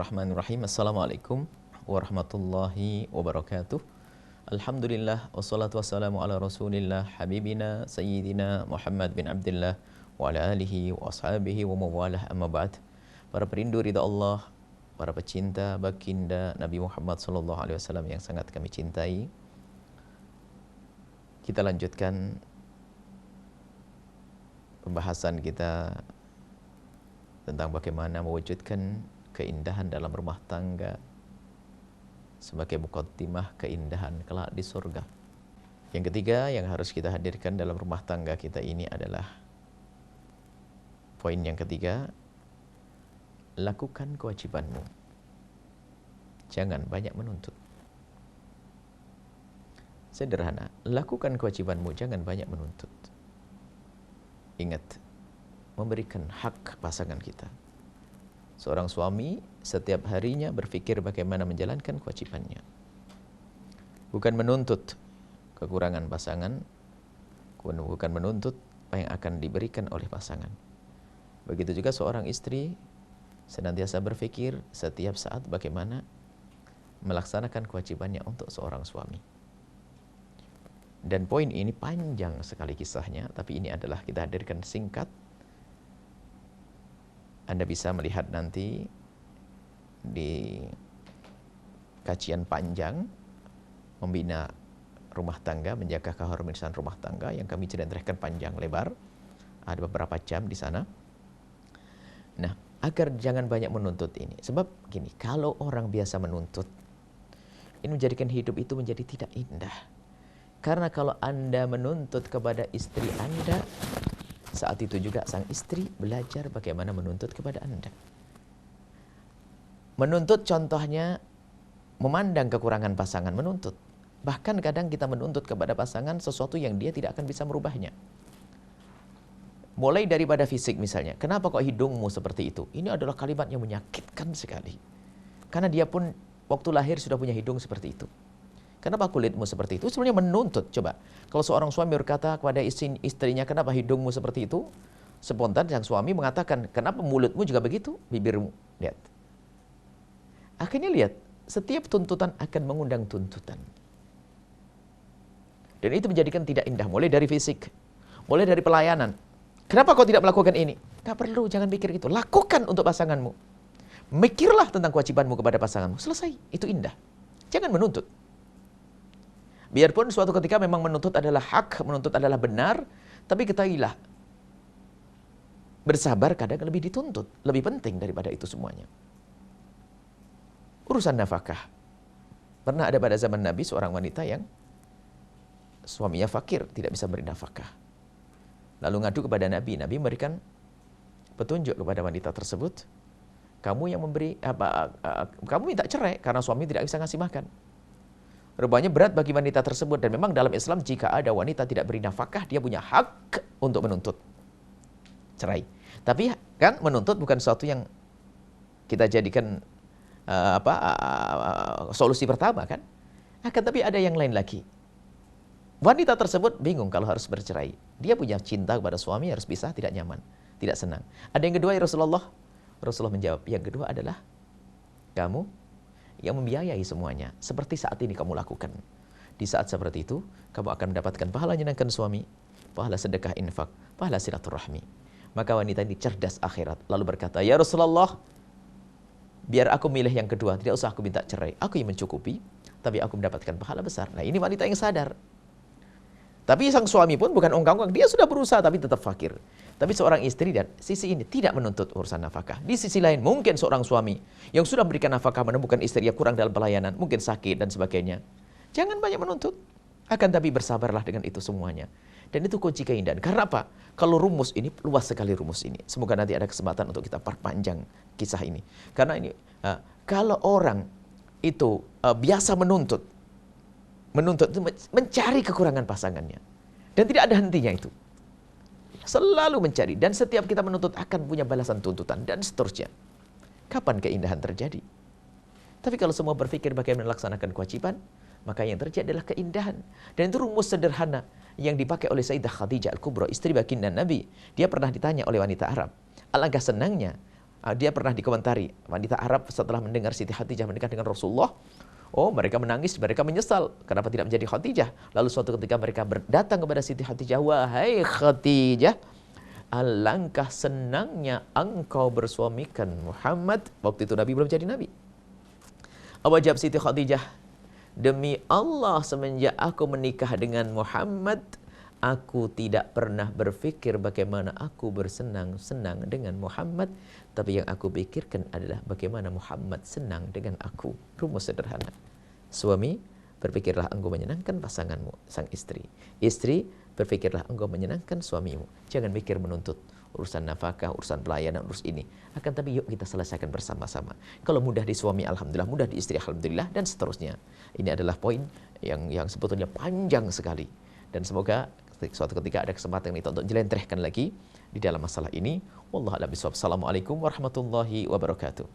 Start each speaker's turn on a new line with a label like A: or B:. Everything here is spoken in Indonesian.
A: Bismillahirrahmanirrahim. Assalamualaikum warahmatullahi wabarakatuh. Alhamdulillah wassalatu wassalamu ala Rasulillah habibina sayyidina Muhammad bin Abdullah wa ala alihi wa ashabihi wa mawalah, amma ba'd. Para perindu ridha Allah, para pecinta baginda Nabi Muhammad sallallahu alaihi wasallam yang sangat kami cintai, kita lanjutkan pembahasan kita tentang bagaimana mewujudkan keindahan dalam rumah tangga sebagai muqaddimah keindahan kelak di surga. Yang ketiga yang harus kita hadirkan dalam rumah tangga kita ini adalah poin yang ketiga, lakukan kewajibanmu, jangan banyak menuntut. Sederhana, lakukan kewajibanmu, jangan banyak menuntut. Ingat, memberikan hak pasangan kita. Seorang suami setiap harinya berpikir bagaimana menjalankan kewajibannya. Bukan menuntut kekurangan pasangan, bukan menuntut apa yang akan diberikan oleh pasangan. Begitu juga seorang istri senantiasa berpikir setiap saat bagaimana melaksanakan kewajibannya untuk seorang suami. Dan poin ini panjang sekali kisahnya, tapi ini adalah kita hadirkan singkat. Anda bisa melihat nanti di kajian panjang membina rumah tangga, menjaga keharmonisan rumah tangga yang kami ceritakan panjang lebar. Ada beberapa jam di sana. Nah, agar jangan banyak menuntut ini. Sebab gini, kalau orang biasa menuntut, ini menjadikan hidup itu menjadi tidak indah. Karena kalau Anda menuntut kepada istri Anda, saat itu juga sang istri belajar bagaimana menuntut kepada Anda. Menuntut contohnya memandang kekurangan pasangan, menuntut. Bahkan kadang kita menuntut kepada pasangan sesuatu yang dia tidak akan bisa merubahnya. Mulai daripada fisik misalnya. Kenapa kok hidungmu seperti itu? Ini adalah kalimat yang menyakitkan sekali. Karena dia pun waktu lahir sudah punya hidung seperti itu. Kenapa kulitmu seperti itu? Sebenarnya menuntut. Coba, kalau seorang suami berkata kepada istrinya, kenapa hidungmu seperti itu? Spontan sang suami mengatakan, kenapa mulutmu juga begitu? Bibirmu. Lihat. Akhirnya lihat, setiap tuntutan akan mengundang tuntutan. Dan itu menjadikan tidak indah. Mulai dari fisik, mulai dari pelayanan. Kenapa kau tidak melakukan ini? Gak perlu, jangan pikir itu. Lakukan untuk pasanganmu. Mikirlah tentang kewajibanmu kepada pasanganmu. Selesai, itu indah. Jangan menuntut. Biarpun suatu ketika memang menuntut adalah hak, menuntut adalah benar, tapi ketahuilah, bersabar kadang lebih dituntut, lebih penting daripada itu semuanya. Urusan nafkah. Pernah ada pada zaman Nabi seorang wanita yang suaminya fakir, tidak bisa beri nafkah. Lalu ngadu kepada Nabi, Nabi memberikan petunjuk kepada wanita tersebut, kamu yang memberi, kamu minta cerai karena suami tidak bisa ngasih makan. Rupanya berat bagi wanita tersebut, dan memang dalam Islam jika ada wanita tidak beri nafkah, dia punya hak untuk menuntut cerai. Tapi kan menuntut bukan sesuatu yang kita jadikan solusi pertama kan. Akan tapi ada yang lain lagi. Wanita tersebut bingung kalau harus bercerai. Dia punya cinta kepada suami, harus bisa, tidak nyaman, tidak senang. Ada yang kedua ya Rasulullah. Rasulullah menjawab, yang kedua adalah kamu yang membiayai semuanya, seperti saat ini kamu lakukan. Di saat seperti itu, kamu akan mendapatkan pahala menyenangkan suami, pahala sedekah infak, pahala silaturahmi. Maka wanita ini cerdas akhirat, lalu berkata, ya Rasulullah, biar aku milih yang kedua, tidak usah aku minta cerai, aku yang mencukupi, tapi aku mendapatkan pahala besar. Nah ini wanita yang sadar. Tapi sang suami pun bukan ongkang-ongkang, dia sudah berusaha tapi tetap fakir. Tapi seorang istri dan sisi ini tidak menuntut urusan nafkah. Di sisi lain mungkin seorang suami yang sudah memberikan nafkah menemukan istri yang kurang dalam pelayanan, mungkin sakit dan sebagainya. Jangan banyak menuntut. Akan tapi bersabarlah dengan itu semuanya. Dan itu kunci keindahan. Karena apa? Kalau rumus ini, luas sekali rumus ini. Semoga nanti ada kesempatan untuk kita perpanjang kisah ini. Karena ini, kalau orang itu biasa menuntut itu mencari kekurangan pasangannya. Dan tidak ada hentinya itu. Selalu mencari, dan setiap kita menuntut akan punya balasan tuntutan dan seterusnya. Kapan keindahan terjadi? Tapi kalau semua berpikir bagaimana melaksanakan kewajiban, maka yang terjadi adalah keindahan. Dan itu rumus sederhana yang dipakai oleh Sayyidah Khadijah Al-Kubra, istri baginda Nabi. Dia pernah ditanya oleh wanita Arab, alangkah senangnya Dia pernah dikomentari, wanita Arab setelah mendengar Siti Khadijah menikah dengan Rasulullah, oh mereka menangis, mereka menyesal, kenapa tidak menjadi Khadijah. Lalu suatu ketika mereka datang kepada Siti Khadijah, wahai Khadijah, alangkah senangnya engkau bersuamikan Muhammad. Waktu itu Nabi belum jadi Nabi. Apa jawab Siti Khadijah? Demi Allah, semenjak aku menikah dengan Muhammad, aku tidak pernah berpikir bagaimana aku bersenang-senang dengan Muhammad, tapi yang aku pikirkan adalah bagaimana Muhammad senang dengan aku. Rumus sederhana. Suami, berpikirlah engkau menyenangkan pasanganmu, sang istri. Istri, berpikirlah engkau menyenangkan suamimu. Jangan mikir menuntut urusan nafkah, urusan pelayanan, urus ini. Akan tapi yuk kita selesaikan bersama-sama. Kalau mudah di suami, alhamdulillah. Mudah di istri, alhamdulillah. Dan seterusnya. Ini adalah poin yang sebetulnya panjang sekali. Dan semoga suatu ketika ada kesempatan kita untuk jelentrehkan lagi di dalam masalah ini. Wallahu a'lam bishawab. Assalamualaikum warahmatullahi wabarakatuh.